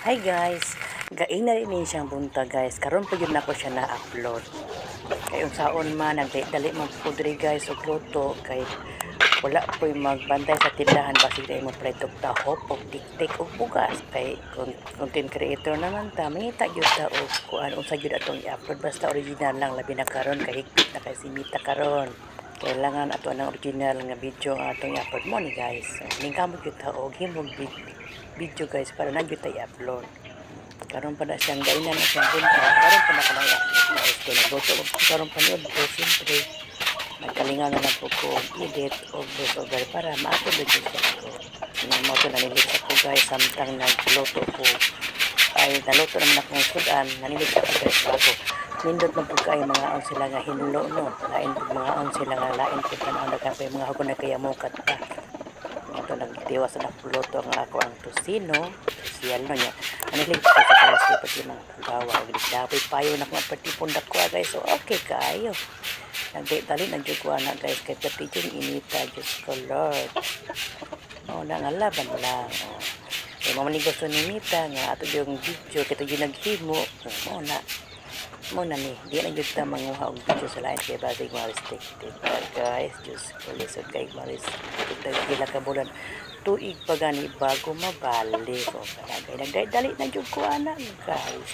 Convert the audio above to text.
Hi guys, gaing na rin siyang bunta guys. Karon pa yun na ko siya na-upload. Kay unsaon man nagdali man po diri guys og luto kay wala po'y magbantay sa tindahan basig dahil mo pretok tahop o tiktik o bugas kay content creator naman ta mangita gyud ta og kuan unsa gyud atong i-upload basta original lang labi na karon kay higpit na kay simita karon. Kailangan ato ang original nga video ang atong i-upload mo ni guys. So, ningkamot gyud ta og himog video guys para na gyud ta i-upload. Karon pa na siyang gainan na siyang bunta. Karon pa na kanang guys ko nagluto og karon pa niyo ko siyempre nagkalingaw na lang po ko edit o voiceover para ma-upload din sa ko. Nang mo to nanilig sa ko guys samtang nagluto ko ay naluto naman akong sudan nanilig sa ko guys bago nindot na po kayo mga on sila nga hinlo no lain po mga on sila nga lain po tanaw na kayo mga hapon na kaya mukat pa ito nagtiwas na puluto nga ako ang tusino siyal no niya nanilig ko sa kalas ko pati mga pagbawa dapoy payo na kung patipundak ko guys so okay kayo nagdali nagjugwa na guys kay pati yung inita Diyos ko Lord nangalaban lang kaya mamanigo so ni Nita nga ato yung video kito yung naghimo mo na ni di na yun ta manguha og video sa lain kay badig mga restricted guys Diyos ko lisod kay maris kita gila ka bulan tuig pa gani bago mabalik o kanagay nagdali na jud ko ana guys